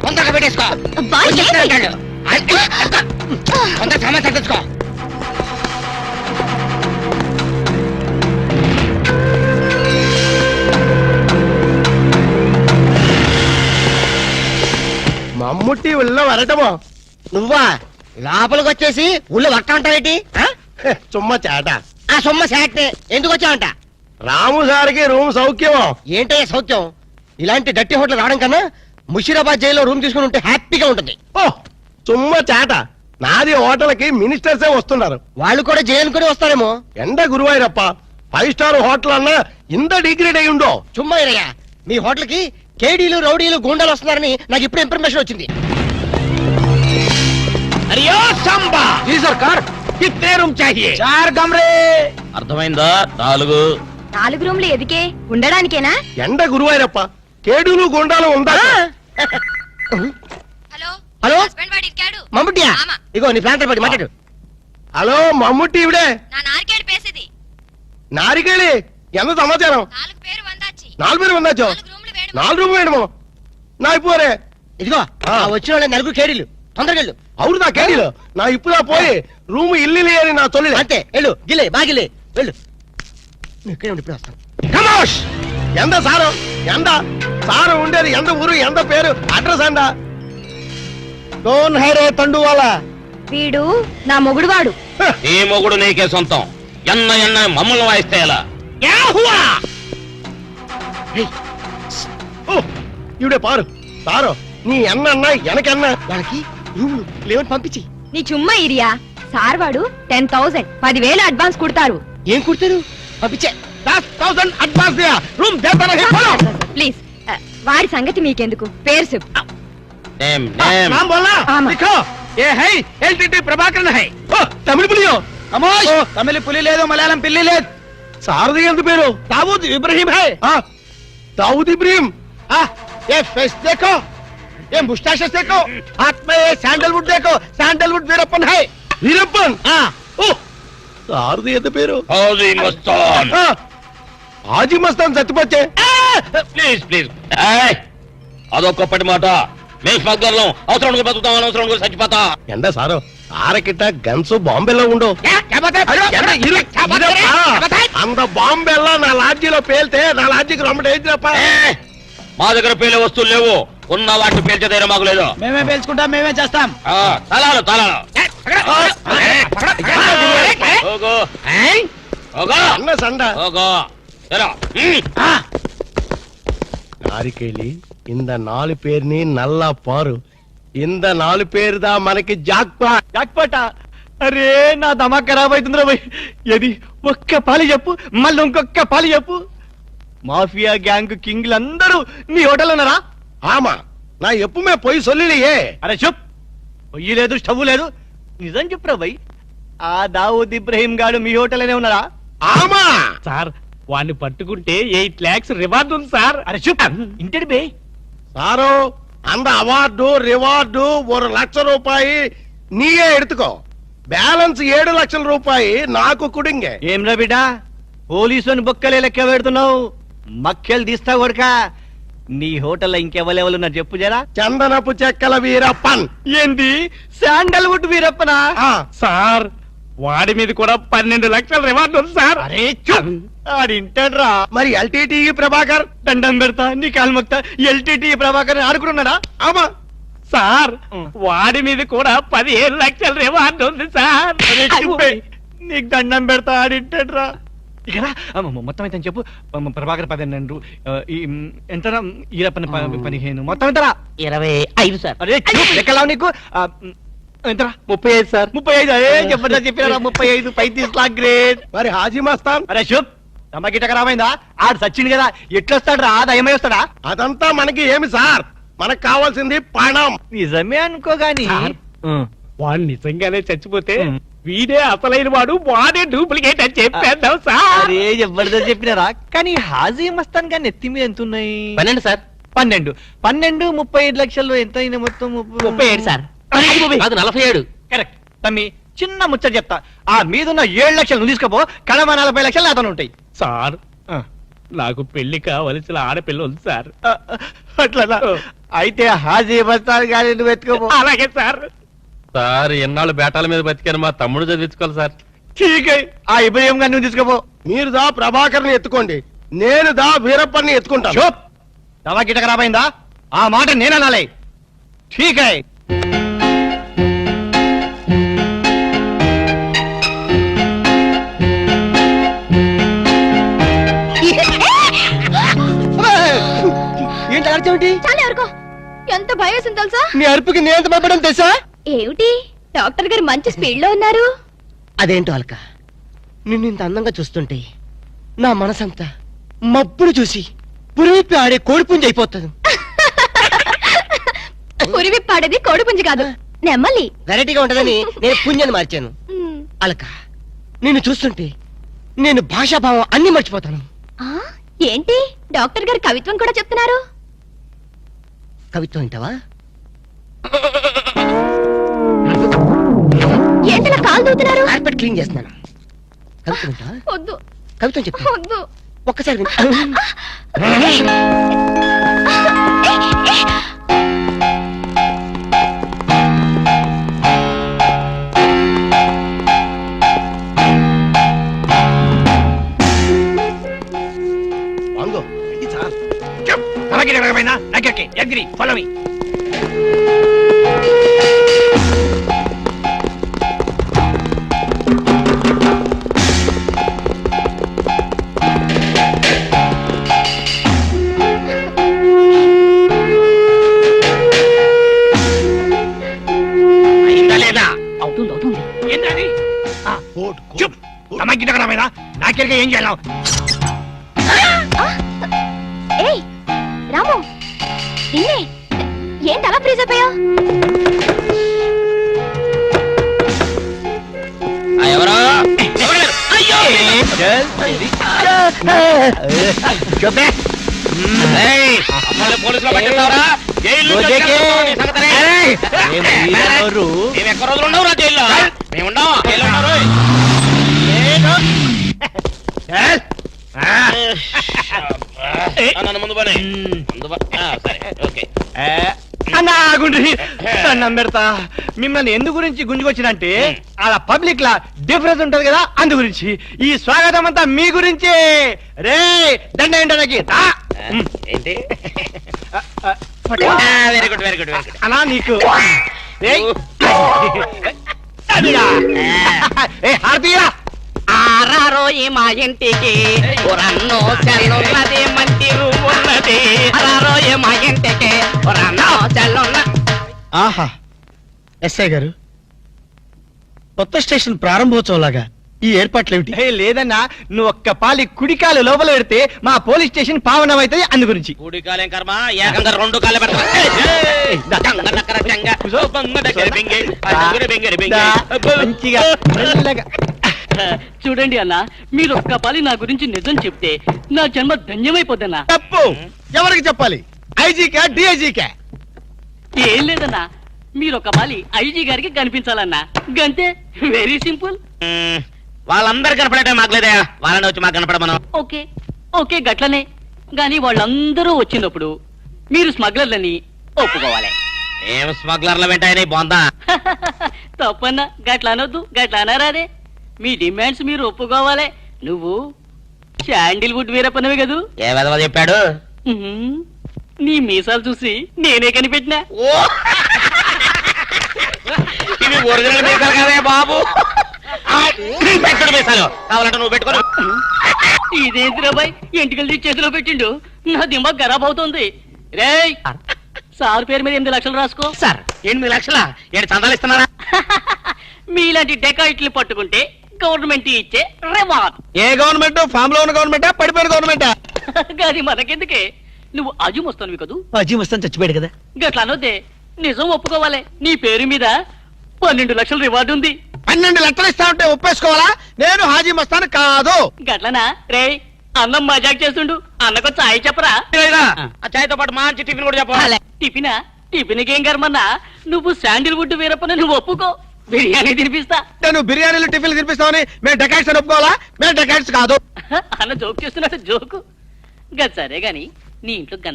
తొందరగా పెట్టేసుకో తొందర సామాన్ సర్దేసుకో. మమ్ముట్టి ఉళ్ళ వరటమో నువ్వా లోపలికి వచ్చేసి ఊళ్ళో వర్త ఉంటావేంటి? చుమ్మ చేట ఆ సొమ్మ శాటే ఎందుకు వచ్చావంట? రాము సార్కి రూమ్ సౌఖ్యమో. ఏంటయ్యా సౌఖ్యం? ఇలాంటి డట్టి హోటల్ రావడం కన్నా ముషీరాబాద్ జైల్లో రూమ్ తీసుకుని ఉంటే హ్యాపీగా ఉంటుంది. ఓ చుమ్మ చేట, నాది హోటల్కి మినిస్టర్సే వస్తున్నారు. వాళ్ళు కూడా జైలుకొని వస్తారేమో. ఎండ గురువాయిరప్ప, 5 స్టార్ హోటల్ అన్నా ఇంత డిగ్రేడ్ అయి ఉండో. చుమ్మా ఇరయ్యా, మీ హోటల్ కి కేడీలు రౌడీలు గూండాలు వస్తున్నారని నాకు ఇప్పుడు ఇన్ఫర్మేషన్ వచ్చింది. అయ్యో సంబా జీ సర్కార్, కిత్నే రూమ్ చాహియే? 4 కమరే. అర్థమైందా? 4 రూమ్లు ఎదికే ఉండడానికేనా? ఎండ గురువాయిరప్ప, కేడులు గుండాలు ఉందా? హలో హలో హస్బెండ్ వాడి ఇరికాడు. మమ్ముట్టియా, ఆమా. ఇగో నీ ప్లాంటర్ పడి మాట్లాడు. హలో మమ్ముట్టి ఇవిడే నా నారికేడు పేసేది. నారికేళి ఎంత సమాచారం? 4 పేరు వందాచి. 4 పేరు ఉందాచో. 4 రూమ్లు వేడు. 4 రూమ్ వేయడమో నా ఇప్పుడే. ఇదిగో వచ్చిన వాళ్ళ నలుగురు కేడీలు, తొందరగా వెళ్ళు. అవును నా కేడీలు, నా ఇప్పుడా పోయి రూమ్ ఇల్లు అని నా తొలి. అంతే వెళ్ళు, గిల్లే బాగిలే వెళ్ళు. నువ్వు ఇక్కడే ఉండి ఇప్పుడు వస్తాను. కమోష్! ఎంత సారు, ఎంత సారు ఉండేది, ఎంత ఊరు, ఎంత పేరు, అడ్రస్ అంట. డోన్ హైరే తండు వాళ్ళ వీడు నా మొగుడువాడు. ఈ మొగుడు నీకే సొంతం. ఎన్న మమ్మల్ని వాయిస్తే ఎలా? ఇవిడే పారు సారు, నీ అన్న వెనకన్నా వాళ్ళకి రూమ్ లేవని పంపించి. నీ చుమ్మా ఇరియా. సార్ వాడు 10,000 10,000 అడ్వాన్స్ కుడతారు. ఏం కుడతారు? పంపించే. 10,000 advance Diya, room దేతా Nahi, follow. Please వాడి సంగతి మీకెందుకు, పేరు చెప్పు. नाम बोलना, आमा। लिखो। ये है एलटीटी प्रभाकरन है। ओ तमिल पुलियो कमोश, तमिल पुली ले दो, मलयालम पिल्ली ले। सारदी ఎంత పేరు? दाऊद इब्राहिम है। हां दाऊद इब्राहिम। ये फेस देखो, ये मुस्टैचेस देखो, हाथ में ये सैंडलवुड देखो, सैंडलवुड वीरप्पन है। वीरप्पन? हां। ओ सारदी ఎంత పేరు? హాజీ మస్తాన్. హాజీ మస్తాన్ చచ్చిపోతే. ప్లీజ్ అదొక్కప్పటి మాట. మేము స్మగ్లర్లం, అవసరం బతుకుతాం, అనవసరం చచ్చిపోతా. ఎండ సారు ఆరకిట్ట గన్స్ బాంబేలో ఉండు. అంత బాంబేలా నా లాడ్జీలో పేల్తే నా లాడ్జీకి రమ్మట ఏంటిరప్ప. మా దగ్గర పేలే వస్తువులు లేవు, ఉన్న వాటిని పేల్చే ధైర్యం మాకు లేదు. మేమే పేల్చుకుంటాం, మేమే చేస్తాం. తలాలు అన్న సండ నారికేళి இந்த 4 பேர்ని నల్ల పారు, ఇంద 4 పేరుదా మనకి జాక్పాట. అరే నా దమా ఖరాబ్ అవుతుందిరా భయ్. ఏది ఒక్క పాలి చెప్పు, మళ్ళీ ఇంకొక్క పాలి చెప్పు. మాఫియా గ్యాంగ్ కింగ్లందరూ నీ హోటల్ ఉన్నారా? ఆమా, నా ఎప్పుమే పోయి సొల్లియే. అరే చెప్, పొయ్యి లేదు, స్టవ్ లేదు, నిజం చెప్పురా భయ్. ఆ దావూద్ ఇబ్రహీం గాడు మీ హోటల్ అనే ఉన్నారా? ఆమా సార్, వాడిని పట్టుకుంటే 8 lakhs రివార్డ్ ఉంది సార్. అరే చెప్, ఇంటడి బే సారు, அந்த అవార్డు రివార్డు 1 లక్ష రూపాయి నీయే ఎడుతుకో, బ్యాలెన్స్ 7 లక్షల రూపాయి నాకు కుడింగే. ఏం రా బిడ్డ, పోలీసుని బొక్కలే లెక్క పెడుతున్నావు, మక్కెలు తీస్తా కొడుక. నీ హోటల్లో ఇంకెవరెవరున్నారు చెప్పు జరా. చందనపు చెక్కల వీరప్పన్. ఏంది శాండల్వుడ్ వీరప్పనా? సార్, వాడి మీద కూడా 12 లక్షల రివార్డు ఉంది సార్. అరే ఆడింటాడ్రా. మరి ఎల్టీటీ ప్రభాకర్? దండం పెడతా, నీ కాలు మొక్తా. ఎల్టీటీ ప్రభాకర్ ఆడుకున్నాడా? ఆమా సార్, వాడి మీద కూడా 15 లక్షల రివార్డు ఉంది సార్. నీకు దండం పెడతా, ఆడింటాడ్రా. ఇక మొత్తం అయితే చెప్పు. ప్రభాకర్ 12, ఎంత ఈరప్పని 15, మొత్తం ఎంతరా? 25 సార్. అరే లెక్కలావు నీకు. ఎంతరా? 35 సార్. 35. అరే చెప్పరా, చెప్పినారా? 35. 35 లాక్ గ్రేట్. మరి హాజీ మస్తాన్? అరే శుభ్, తమ్మకిట ఖరాబైందా? ఆడు సచ్చింది కదా, ఎట్లొస్తాడు రా? దయమై వస్తాడా? అదంతా మనకి ఏమి సార్, మనకు కావాల్సింది పణం. నిజమే అనుకోగాని వాడు నిజంగానే చచ్చిపోతే వీడే అసలైన వాడు, వాడే డూప్లికేట్ అని చెప్పేద్దాం సార్. అరే జబర్దస్త్ చెప్పినారా? కానీ హాజీ మస్తాన్ గాని ఎత్తి మీద ఎంత ఉన్నాయి? 12 సార్. 12. 35 లక్షల్లో ఎంత అయినా మొత్తం? 37 సార్. అది 47. కరెక్ట్. తమ్మి, చిన్న ముచ్చట చెప్తా. ఆ మీదున్న 7 లక్షలు నువ్వు తీసుకోపో, కడమ 40 లక్షలు అతను ఉంటాయి సార్, నాకు పెళ్లి కావలసిన ఆడపిల్ల ఉంది సార్. అట్లా అయితే హాజీ మస్తాన్ గారి నువ్వు ఎత్తుకోపో. అలాగే సార్. సార్ ఎన్నాళ్ళు బేటాల మీద బతికాను మా తమ్ముడు చదివించుకోవాలి సార్. ఠీకే, ఆ ఇబ్రహీం గారిని నువ్వు తీసుకోపో. మీరు దా ప్రభాకర్ని ఎత్తుకోండి, నేను దా వీరప్పని ఎత్తుకుంటాను. చూప్, దవా గిటక రాబోయిందా? ఆ మాట నేననాలే. ఠీకే. ఏంటి అర్జేంటి? చాలా ఎవరికో ఎంత భయం వేసింది తెలుసా? నీ అరుపుకి నేను ఎంత భయపడడం తెలుసా? ఏమిటి డాక్టర్ గారు మంచి స్పీడ్ లో ఉన్నారు? అదేంటో అల్క, నిన్ను ఇంత అందంగా చూస్తుంటే నా మనసంతా మబ్బులు చూసి పురిపి ఆడే కోడిపుంజి అయిపోతుంది. పురివి పాడేది కోడిపుంజి కాదు, నెమ్మలి. వెరైటీగా ఉంటదని నేను పుంజని మార్చాను. అలక, నిన్ను చూస్తుంటే నేను భాషాభావం అన్ని మర్చిపోతాను. ఆ, ఏంటి డాక్టర్ గారు కవిత్వం కూడా చెప్తున్నారు? కవిత్వం వింటావా? ఏంటలా కాలు దూతున్నారు? కార్పెట్ క్లీన్ చేస్తున్నాను. కవిత్వం వింటావా? వద్దు కవిత్వం చెప్తా, వద్దు. ఒక్కసారి వింటా. వాంగో, ఇది సార్. చూప్, దవా గిటక రాబోయిందా? నగ్గకి, ఎగ్రి, follow me. అయిందా లేదా? అవుతుంది అవుతుంది. ఏంటది? చూప్, దవా గిటక రాబోయిందా? నాకెరగా ఏం చేయాలి? ఏయ్ రాము, నిన్నే. ఏంటి అలా ఫ్రీజ్ అయిపోయావు? ఎవరో అయ్యో చూపే. ఏయ్, అమ్మాయిని పోలీసులో పట్టిస్తావరా? జైలు నుంచి వచ్చేస్తావు నీ సంగతిని. మేము ఎక్క రోజులు ఉండవురా జైల్లో? మేము ఉండవు జైల్లో ఉన్నారు. నన్ను ముందు పని సరే ఓకే. దండం పెడతా. మిమ్మల్ని ఎందు గురించి గుంజుకొచ్చినంటే అలా పబ్లిక్ లా డిఫరెన్స్ ఉంటది కదా, అందు గురించి. ఈ స్వాగతం అంతా మీ గురించి. రే దండ ఏంటనకి ఏంటి? Very good very good very good. అలా నీకు హారతీయరా. ఆరారో ఈ మా ఇంటికి రన్నో చెల్లున్నది మంచి ఉన్నది. ఆరారో ఈ మా ఇంటికి రన్నో చెల్లున్న. ఆహా, ఎస్ఐ గారు, కొత్త స్టేషన్ ప్రారంభోత్సవం లాగా ఈ ఏర్పాట్లు ఏమిటి? లేదన్నా, నువ్వు ఒక్క పాలి కుడికాలు లోపల పెడితే మా పోలీస్ స్టేషన్ పావనం అవుతుంది, అందు గురించి. కూడి కాలేం కర్మ, ఏకంగా రెండు కాలే పెడతా. మంచిగా మెల్లగా. చూడండి అన్న, మీరు ఒక్క పాలి నా గురించి నిజం చెప్తే నా జన్మ ధన్యమైపోద్దన్నా. తప్పు ఎవరికి చెప్పాలి? ఐజీకా డిఐజీకా? ఏం లేదన్నా, మీరు ఒక పాలి ఐజీ గారికి కనిపించాలన్నా, గంతే. Very simple. వాళ్ళందరూ కనపడటం మాకు లేదా? వాళ్ళని వచ్చి మాకు కనపడమను. ఓకే ఓకే గట్లనే. గాని వాళ్ళందరూ వచ్చినప్పుడు మీరు స్మగ్లర్లని ఒప్పుకోవాలి. ఏం స్మగ్లర్ల వెంటాయని బాగుందా? తప్పన్నా, గట్ల అనొద్దు, గట్ల అనరాదే. మీ డిమాండ్స్ మీరు ఒప్పుకోవాలి. నువ్వు శాండిల్వుడ్ వీరప్పనవి కదూ? ఏ విధవ చెప్పాడు? నీ మీసాలు చూసి నేనే కనిపెట్టినా. ఇవి ఒరిజినల్ మీసాలు కదే బాబు. పెట్టడు మీసాలు కావాలంటే నువ్వు పెట్టుకో. ఇదేంటి రాబాయ్, ఎంటికలు తీసి చేతిలో పెట్టిండు. నా దిమాగ్ ఖరాబ్ అవుతుంది. రేయ్, సార్ పేరు మీద 8 లక్షలు రాసుకో. సార్ 8 లక్షల ఏడు చందాలు ఇస్తున్నారా? మీలాంటి డెకాయిట్లు పట్టుకుంటే గవర్నమెంట్ ఇచ్చే రివార్డ్. ఏ గవర్నమెంట్? ఫామ్ లో ఉన్న గవర్నమెంటా, పడిపోయిన గవర్నమెంటా? గది మనకెందుకే, నువ్వు అజీమ్ వస్తాను కదూ? అజీ మస్తాన్ చచ్చిపోయాడు కదా. గట్లా అనొద్దే, నిజం ఒప్పుకోవాలి. నీ పేరు మీద 12 లక్షల రివార్డు ఉంది. 12 లక్షలు ఇస్తా ఉంటే ఒప్పేసుకోవాలా? నేను హాజీ మస్తాను కాదు. గట్లనా? రేయ్, అన్నం మజాక్ చేస్తుండు, అన్నకు చాయ్ చెప్పరా? ఆ చాయ్తో పాటు మంచి టిఫిన్ కూడా చెప్పాలి. టిఫినా? టిఫిన్కి ఏం కర్మన్నా, నువ్వు శాండిల్వుడ్ వీరప్పని నువ్వు ఒప్పుకో, బిర్యానీ తినిపిస్తా. నేను బిర్యానీలు టిఫిన్లు తినిపిస్తామని మేము డెకాట్స్ అని ఒప్పుకోవాలా? మేము డెకాట్స్ కాదు. అన్న జోక్ చేస్తున్నట్టు జోకు. గది సరే గాని నీ ఇంట్లో